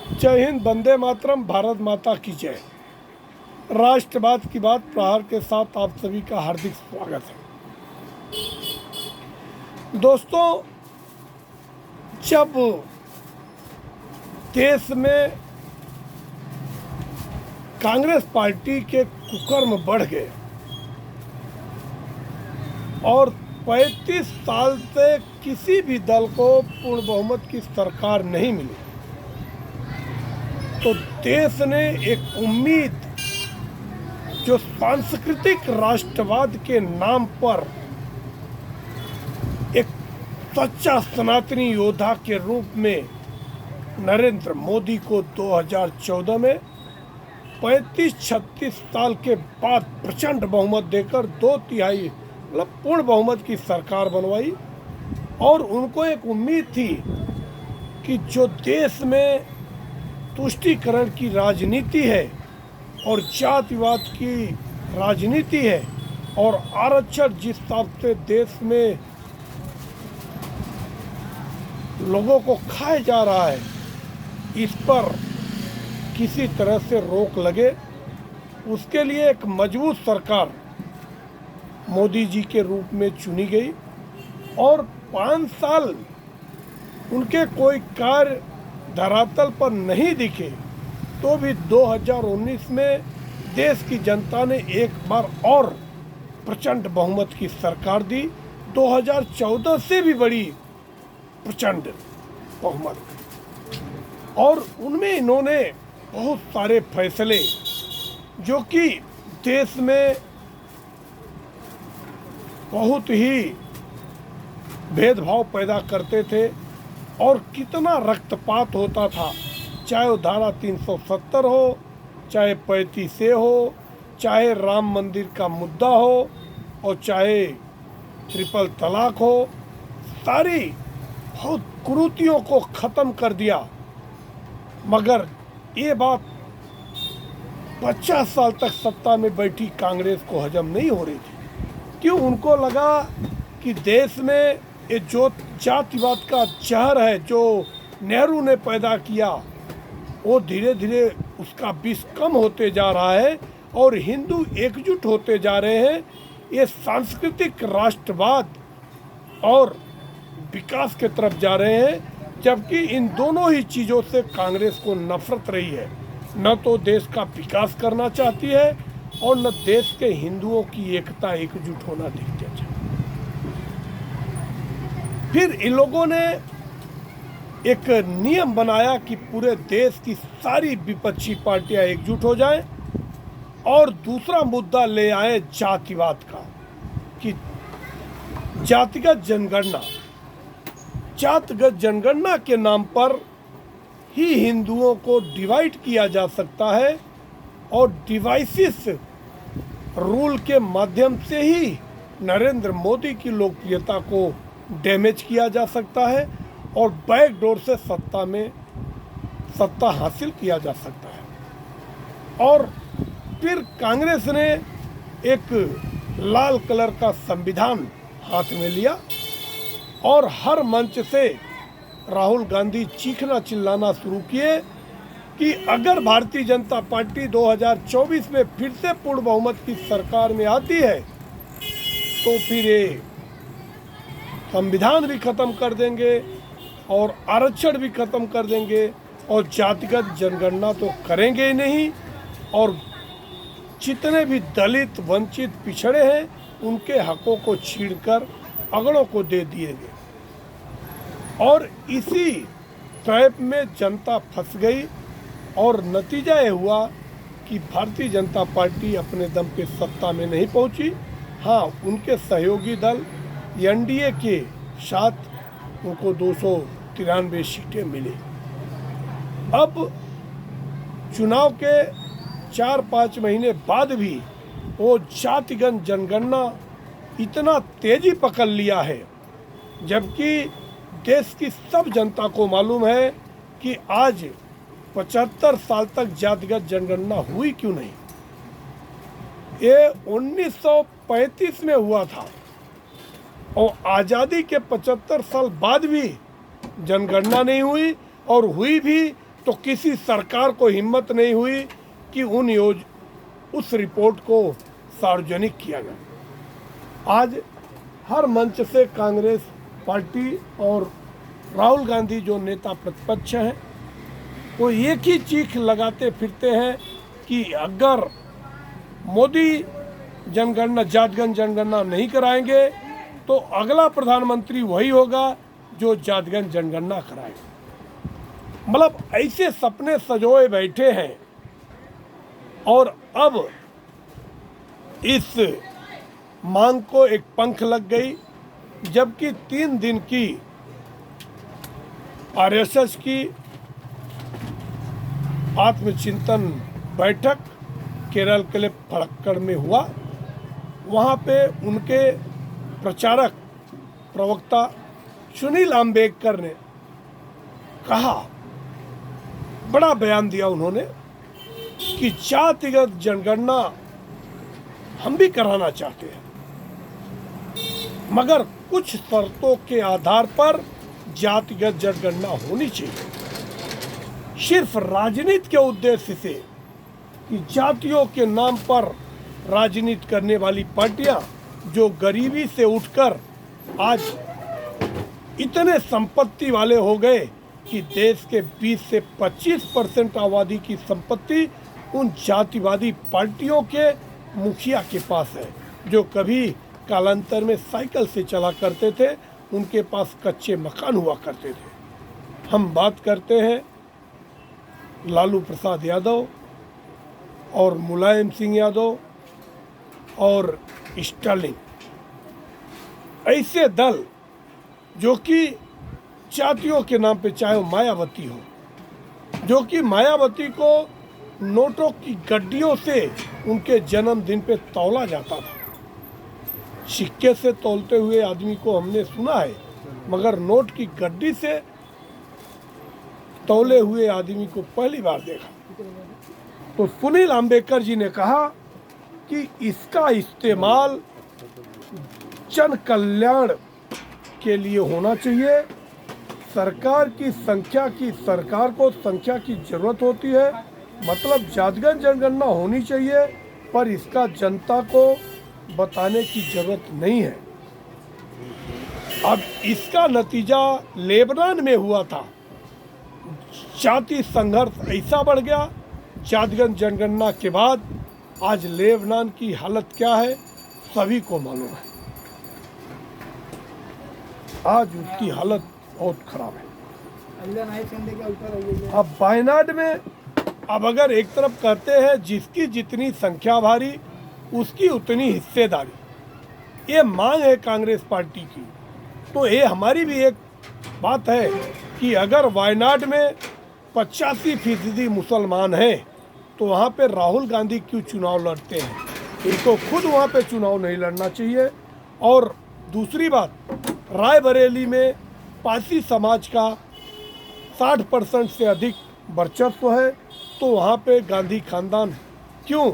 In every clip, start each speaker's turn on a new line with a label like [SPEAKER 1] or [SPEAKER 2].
[SPEAKER 1] जय हिंद, वंदे मातरम, भारत माता की जय। राष्ट्रवाद की बात प्रहार के साथ आप सभी का हार्दिक स्वागत है। दोस्तों, जब देश में कांग्रेस पार्टी के कुकर्म बढ़ गए और 35 साल से किसी भी दल को पूर्ण बहुमत की सरकार नहीं मिली, तो देश ने एक उम्मीद जो सांस्कृतिक राष्ट्रवाद के नाम पर एक सच्चा सनातनी योद्धा के रूप में नरेंद्र मोदी को 2014 में 35-36 साल के बाद प्रचंड बहुमत देकर 2/3 मतलब पूर्ण बहुमत की सरकार बनवाई। और उनको एक उम्मीद थी कि जो देश में तुष्टीकरण की राजनीति है और जातिवाद की राजनीति है और आरक्षण जिस हिसाब से देश में लोगों को खाया जा रहा है, इस पर किसी तरह से रोक लगे, उसके लिए एक मजबूत सरकार मोदी जी के रूप में चुनी गई। और 5 साल उनके कोई कार्य धरातल पर नहीं दिखे, तो भी 2019 में देश की जनता ने एक बार और प्रचंड बहुमत की सरकार दी, 2014 से भी बड़ी प्रचंड बहुमत। और उनमें इन्होंने बहुत सारे फैसले जो कि देश में बहुत ही भेदभाव पैदा करते थे और कितना रक्तपात होता था, चाहे वो धारा 370 हो, चाहे 35A हो, चाहे राम मंदिर का मुद्दा हो और चाहे ट्रिपल तलाक हो, सारी बहुत कुरीतियों को ख़त्म कर दिया। मगर ये बात 50 साल तक सत्ता में बैठी कांग्रेस को हजम नहीं हो रही थी। क्यों? उनको लगा कि देश में ये जो जातिवाद का जहर है जो नेहरू ने पैदा किया, वो धीरे धीरे उसका विष कम होते जा रहा है और हिंदू एकजुट होते जा रहे हैं। ये सांस्कृतिक राष्ट्रवाद और विकास के तरफ जा रहे हैं, जबकि इन दोनों ही चीज़ों से कांग्रेस को नफरत रही है। न तो देश का विकास करना चाहती है और न देश के हिंदुओं की एकता एकजुट होना दिखती है। फिर इन लोगों ने एक नियम बनाया कि पूरे देश की सारी विपक्षी पार्टियां एकजुट हो जाएं और दूसरा मुद्दा ले आए जातिवाद का, कि जातिगत जनगणना के नाम पर ही हिंदुओं को डिवाइड किया जा सकता है और डिवाइसिस रूल के माध्यम से ही नरेंद्र मोदी की लोकप्रियता को डैमेज किया जा सकता है और बैकडोर से सत्ता हासिल किया जा सकता है। और फिर कांग्रेस ने एक लाल कलर का संविधान हाथ में लिया और हर मंच से राहुल गांधी चीखना चिल्लाना शुरू किए कि अगर भारतीय जनता पार्टी 2024 में फिर से पूर्ण बहुमत की सरकार में आती है तो फिर ये संविधान भी खत्म कर देंगे और आरक्षण भी खत्म कर देंगे और जातिगत जनगणना तो करेंगे ही नहीं, और जितने भी दलित, वंचित, पिछड़े हैं उनके हकों को छीनकर अगड़ों को दे दिएंगे। और इसी ट्रैप में जनता फंस गई और नतीजा ये हुआ कि भारतीय जनता पार्टी अपने दम पे सत्ता में नहीं पहुंची। हाँ, उनके सहयोगी दल एनडीए के साथ उनको 293 सीटें मिली। अब चुनाव के 4-5 महीने बाद भी वो जातिगत जनगणना इतना तेजी पकड़ लिया है, जबकि देश की सब जनता को मालूम है कि आज 75 साल तक जातिगत जनगणना हुई क्यों नहीं। ये 1935 में हुआ था और आज़ादी के 75 साल बाद भी जनगणना नहीं हुई, और हुई भी तो किसी सरकार को हिम्मत नहीं हुई कि उस रिपोर्ट को सार्वजनिक किया गया। आज हर मंच से कांग्रेस पार्टी और राहुल गांधी जो नेता प्रतिपक्ष हैं वो एक ही चीख लगाते फिरते हैं कि अगर मोदी जातिगत जनगणना नहीं कराएंगे तो अगला प्रधानमंत्री वही होगा जो जातिगत जनगणना कराएगा। मतलब ऐसे सपने सजोए बैठे हैं और अब इस मांग को एक पंख लग गई, जबकि 3 दिन की आरएसएस की आत्मचिंतन बैठक केरल के फड़क्कड़ में हुआ। वहाँ पे उनके प्रचारक प्रवक्ता सुनील अम्बेडकर ने कहा, बड़ा बयान दिया उन्होंने कि जातिगत जनगणना हम भी कराना चाहते हैं, मगर कुछ शर्तों के आधार पर जातिगत जनगणना होनी चाहिए। सिर्फ राजनीति के उद्देश्य से कि जातियों के नाम पर राजनीति करने वाली पार्टियां जो गरीबी से उठकर आज इतने संपत्ति वाले हो गए कि देश के 20 से 25% आबादी की संपत्ति उन जातिवादी पार्टियों के मुखिया के पास है, जो कभी कालांतर में साइकिल से चला करते थे, उनके पास कच्चे मकान हुआ करते थे। हम बात करते हैं लालू प्रसाद यादव और मुलायम सिंह यादव और स्टालिन, ऐसे दल जो कि जातियों के नाम पे, चाहे वो मायावती हो, जो कि मायावती को नोटों की गड्डियों से उनके जन्मदिन पे तौला जाता था। सिक्के से तौलते हुए आदमी को हमने सुना है, मगर नोट की गड्डी से तौले हुए आदमी को पहली बार देखा। तो सुनील अम्बेडकर जी ने कहा कि इसका इस्तेमाल जन कल्याण के लिए होना चाहिए। सरकार को संख्या की जरूरत होती है, मतलब जातिगत जनगणना होनी चाहिए, पर इसका जनता को बताने की जरूरत नहीं है। अब इसका नतीजा लेबनान में हुआ था। जाति संघर्ष ऐसा बढ़ गया जातिगत जनगणना के बाद, आज लेबनान की हालत क्या है सभी को मालूम है। आज उसकी हालत बहुत खराब है। अब वायनाड में अब अगर एक तरफ कहते हैं जिसकी जितनी संख्या भारी उसकी उतनी हिस्सेदारी, ये मांग है कांग्रेस पार्टी की, तो ये हमारी भी एक बात है कि अगर वायनाड में 85% मुसलमान हैं तो वहाँ पे राहुल गांधी क्यों चुनाव लड़ते हैं? इनको खुद वहाँ पे चुनाव नहीं लड़ना चाहिए। और दूसरी बात, रायबरेली में पारसी समाज का 60% से अधिक वर्चस्व है, तो वहाँ पे गांधी खानदान क्यों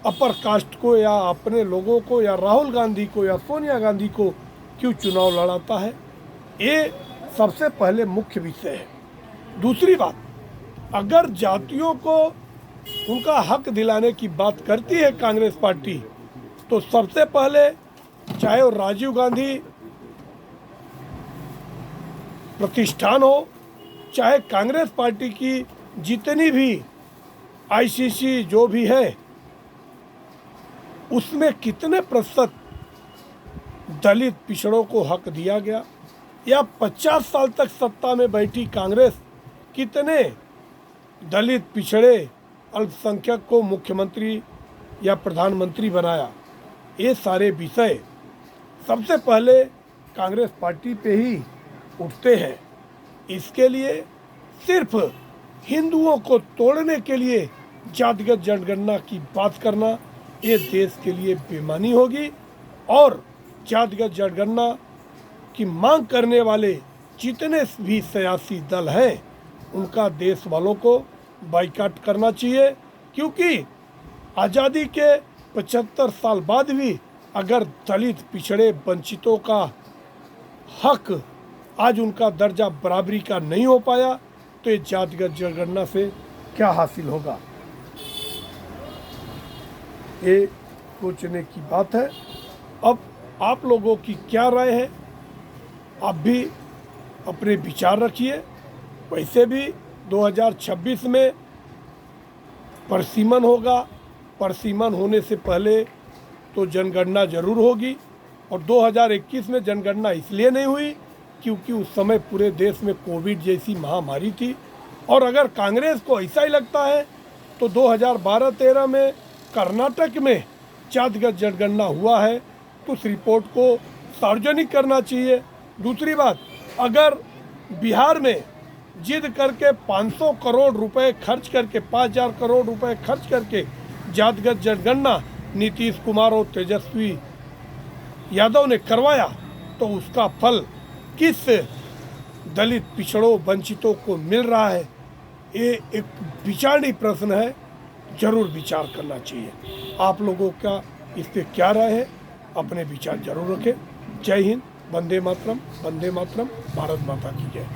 [SPEAKER 1] अपर कास्ट को या अपने लोगों को या राहुल गांधी को या सोनिया गांधी को क्यों चुनाव लड़ाता है? ये सबसे पहले मुख्य विषय है। दूसरी बात, अगर जातियों को उनका हक दिलाने की बात करती है कांग्रेस पार्टी, तो सबसे पहले चाहे वो राजीव गांधी प्रतिष्ठान हो, चाहे कांग्रेस पार्टी की जितनी भी आईसीसी जो भी है, उसमें कितने प्रतिशत दलित पिछड़ों को हक दिया गया, या 50 साल तक सत्ता में बैठी कांग्रेस कितने दलित पिछड़े अल्पसंख्यक को मुख्यमंत्री या प्रधानमंत्री बनाया? ये सारे विषय सबसे पहले कांग्रेस पार्टी पे ही उठते हैं। इसके लिए सिर्फ हिंदुओं को तोड़ने के लिए जातिगत जनगणना की बात करना ये देश के लिए बेईमानी होगी, और जातिगत जनगणना की मांग करने वाले जितने भी सियासी दल हैं उनका देश वालों को बाइकाट करना चाहिए, क्योंकि आज़ादी के 75 साल बाद भी अगर दलित पिछड़े वंचितों का हक आज उनका दर्जा बराबरी का नहीं हो पाया, तो जातिगत जनगणना से क्या हासिल होगा? ये सोचने की बात है। अब आप लोगों की क्या राय है? आप भी अपने विचार रखिए। वैसे भी 2026 में परिसीमन होगा। परिसीमन होने से पहले तो जनगणना जरूर होगी, और 2021 में जनगणना इसलिए नहीं हुई क्योंकि उस समय पूरे देश में कोविड जैसी महामारी थी। और अगर कांग्रेस को ऐसा ही लगता है तो 2012-13 में कर्नाटक में जातिगत जनगणना हुआ है तो उस रिपोर्ट को सार्वजनिक करना चाहिए। दूसरी बात, अगर बिहार में जिद करके 500 करोड़ रुपए खर्च करके 5000 करोड़ रुपए खर्च करके जातिगत जनगणना नीतीश कुमार और तेजस्वी यादव ने करवाया, तो उसका फल किस दलित पिछड़ों वंचितों को मिल रहा है? ये एक विचारणीय प्रश्न है, जरूर विचार करना चाहिए। आप लोगों का इस पे क्या राय है? अपने विचार जरूर रखें। जय हिंद, वंदे मातरम, भारत माता की जय।